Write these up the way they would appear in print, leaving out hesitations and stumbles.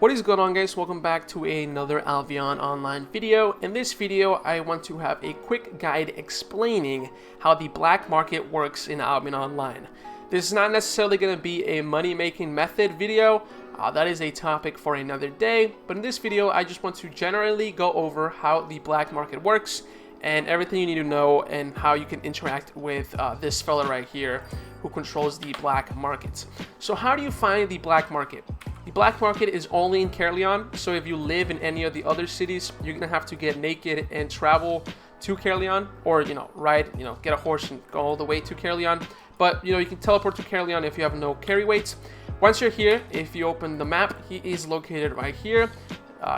What is going on, guys? Welcome back to another Albion Online video. In this video, I want to have a quick guide explaining how the black market works in Albion Online. This is not necessarily going to be a money-making method video. That is a topic for another day. But in this video, I just want to generally go over how the black market works and everything you need to know and how you can interact with this fella right here who controls the black markets. So how do you find the black market? The black market is only in Caerleon, so if you live in any of the other cities, you're gonna have to get naked and travel to Caerleon, or ride, get a horse and go all the way to Caerleon. But you can teleport to Caerleon if you have no carry weights. Once you're here, if you open the map, he is located right here.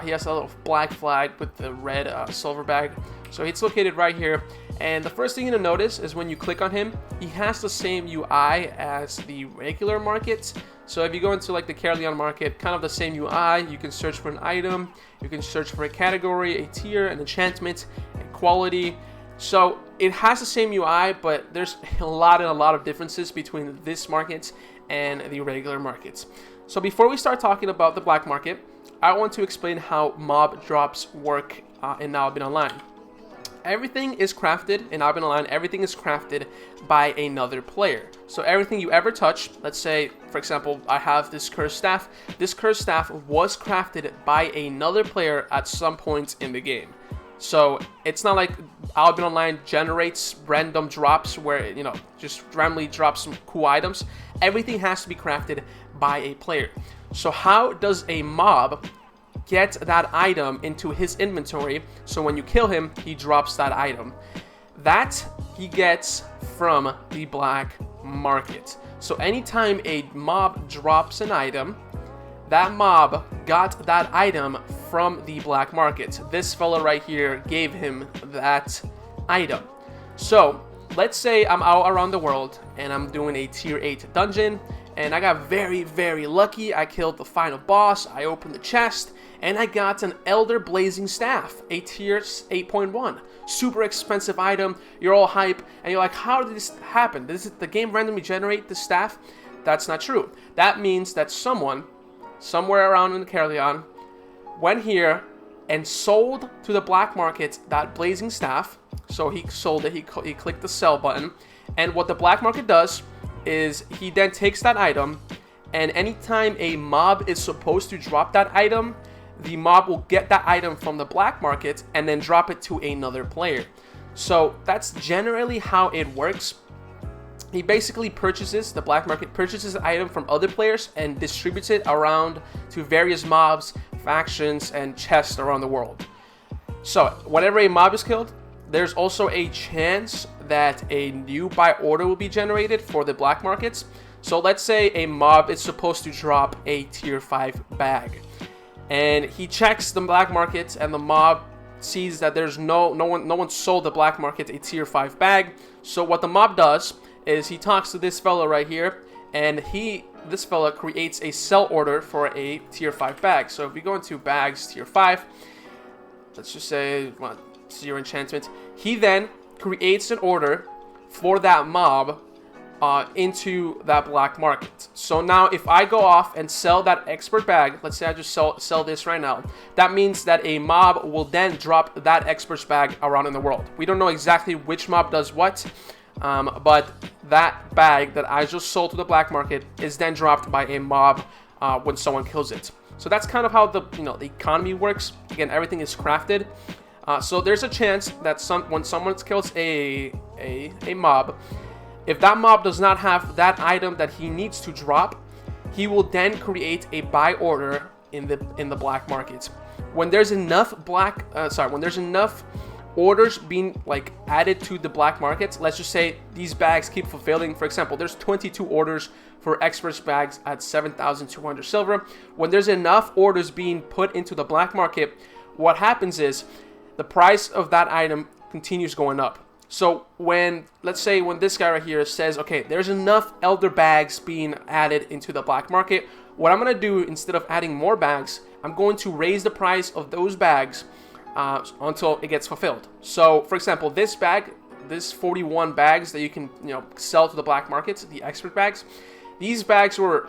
He has a little black flag with the red silver bag, so it's located right here. And the first thing you're gonna notice is when you click on him, he has the same UI as the regular market. So if you go into like the Caerleon market, kind of the same UI. You can search for an item, you can search for a category, a tier, an enchantment, a quality. So it has the same UI, but there's a lot of differences between this market and the regular markets. So before we start talking about the black market, I want to explain how mob drops work in Albion Online. Everything is crafted in Albion Online. Everything is crafted by another player. So everything you ever touch, let's say, for example, I have this cursed staff. This cursed staff was crafted by another player at some point in the game. So it's not like Albion Online generates random drops where it, just randomly drops some cool items. Everything has to be crafted by a player. So how does a mob get that item into his inventory, so when you kill him, he drops that item? That he gets from the black market. So anytime a mob drops an item, that mob got that item from the black market. This fella right here gave him that item. So let's say I'm out around the world and I'm doing a tier 8 dungeon, and I got very lucky. I killed the final boss, I opened the chest, and I got an Elder Blazing Staff, a tier 8.1. Super expensive item. You're all hype, and you're like, how did this happen? Did the game randomly generate the staff? That's not true. That means that someone, somewhere around in Caerleon, went here and sold to the black market that Blazing Staff. So he sold it, he clicked the sell button, and what the black market does is he then takes that item, and anytime a mob is supposed to drop that item, the mob will get that item from the black market and then drop it to another player. So that's generally how it works. He basically the black market purchases the item from other players and distributes it around to various mobs, factions, and chests around the world. So whenever a mob is killed, there's also a chance that a new buy order will be generated for the black markets. So let's say a mob is supposed to drop a tier 5 bag, and he checks the black market, and the mob sees that there's no one sold the black market a tier 5 bag. So what the mob does is he talks to this fella right here, and this fella creates a sell order for a tier 5 bag. So if we go into bags tier 5, let's just say 0 enchantment, he then creates an order for that mob into that black market. So now if I go off and sell that expert bag, let's say I just sell this right now, that means that a mob will then drop that expert's bag around in the world. We don't know exactly which mob does what, but that bag that I just sold to the black market is then dropped by a mob when someone kills it. So that's kind of how the economy works. Again, everything is crafted. So there's a chance that when someone kills a mob, if that mob does not have that item that he needs to drop, he will then create a buy order in the black market. When there's enough orders being added to the black market, let's just say these bags keep fulfilling. For example, there's 22 orders for experts bags at 7,200 silver. When there's enough orders being put into the black market, what happens is the price of that item continues going up. So let's say when this guy right here says, okay, there's enough elder bags being added into the black market, what I'm going to do, instead of adding more bags, I'm going to raise the price of those bags until it gets fulfilled. So for example, this 41 bags that you can sell to the black market, the expert bags, these bags were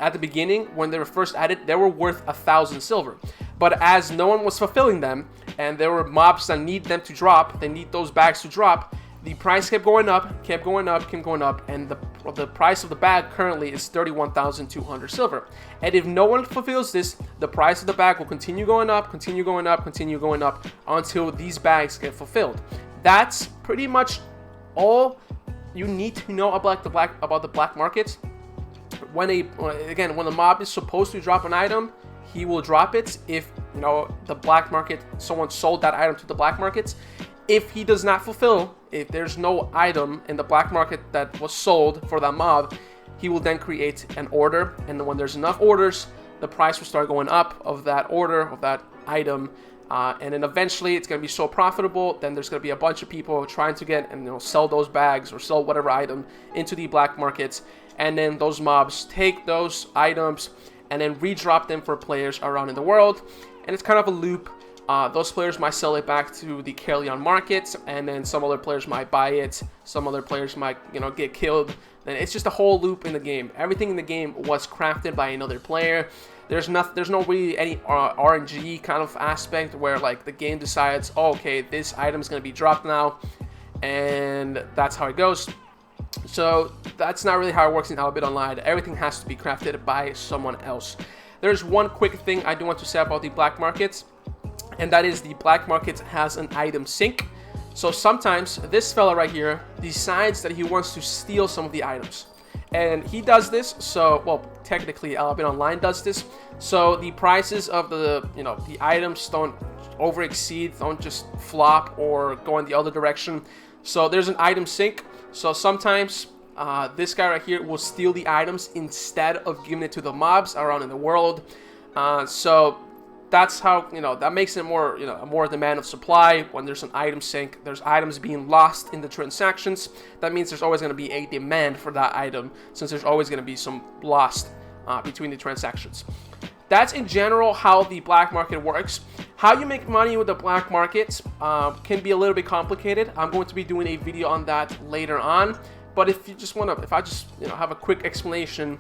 at the beginning, when they were first added, they were worth 1,000 silver. But as no one was fulfilling them, and there were mobs that need them to drop, they need those bags to drop, the price kept going up, kept going up, and the price of the bag currently is 31,200 silver. And if no one fulfills this, the price of the bag will continue going up, continue going up, continue going up until these bags get fulfilled. That's pretty much all you need to know about the black markets. When the mob is supposed to drop an item, he will drop it if the black market, someone sold that item to the black markets. If he does not fulfill, if there's no item in the black market that was sold for that mob, he will then create an order, and when there's enough orders, the price will start going up of that order, of that item, and then eventually it's going to be so profitable, then there's going to be a bunch of people trying to get and sell those bags or sell whatever item into the black markets, and then those mobs take those items and then redrop them for players around in the world, and it's kind of a loop. Those players might sell it back to the Albion market, and then some other players might buy it. Some other players might, get killed. And it's just a whole loop in the game. Everything in the game was crafted by another player. There's no really any RNG kind of aspect where like the game decides, oh, okay, this item is going to be dropped now, and that's how it goes. So that's not really how it works in Albion Online. Everything has to be crafted by someone else. There's one quick thing I do want to say about the black markets, and that is the black market has an item sink. So sometimes this fella right here decides that he wants to steal some of the items, and he does this. So, well, technically Albion Online does this. So the prices of the items don't don't just flop or go in the other direction. So there's an item sink. So sometimes this guy right here will steal the items instead of giving it to the mobs around in the world. So that's how, that makes it more, a more demand of supply. When there's an item sink, there's items being lost in the transactions. That means there's always going to be a demand for that item, since there's always going to be some lost between the transactions. That's in general how the black market works. How you make money with the black market can be a little bit complicated. I'm going to be doing a video on that later on. But if I just have a quick explanation,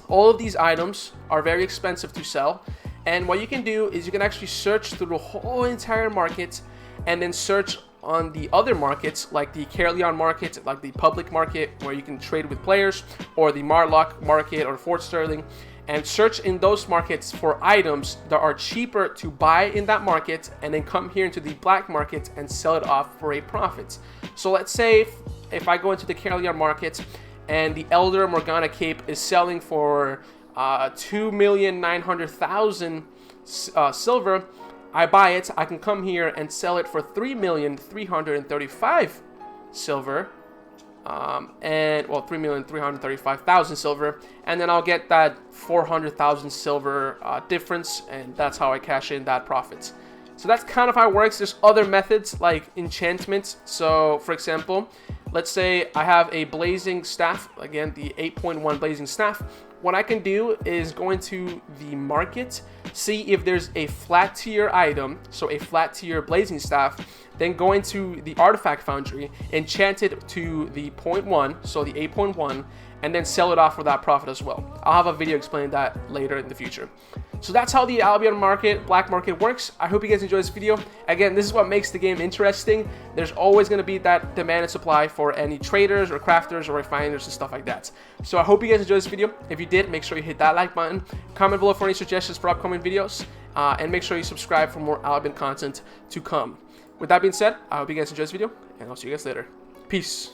all of these items are very expensive to sell. And what you can do is you can actually search through the whole entire market, and then search on the other markets, like the Albion market, like the public market where you can trade with players, or the Marlock market or Fort Sterling, and search in those markets for items that are cheaper to buy in that market, and then come here into the black market and sell it off for a profit. So let's say if I go into the Albion market and the Elder Morgana cape is selling for 2,900,000 silver, I buy it. I can come here and sell it for 3,335,000 silver, and well, 3,335,000 silver, and then I'll get that 400,000 silver difference, and that's how I cash in that profit. So that's kind of how it works. There's other methods like enchantments. So for example, let's say I have a blazing staff, again the 8.1 blazing staff. What I can do is go into the market, see if there's a flat tier item, so a flat tier blazing staff, then go into the artifact foundry, enchant it to the 0.1, so the 8.1, and then sell it off for that profit as well. I'll have a video explaining that later in the future. So that's how the Albion market, black market works. I hope you guys enjoyed this video. Again, this is what makes the game interesting. There's always going to be that demand and supply for any traders or crafters or refiners and stuff like that. So I hope you guys enjoyed this video. If you did, make sure you hit that like button. Comment below for any suggestions for upcoming videos. And make sure you subscribe for more Albion content to come. With that being said, I hope you guys enjoyed this video, and I'll see you guys later. Peace.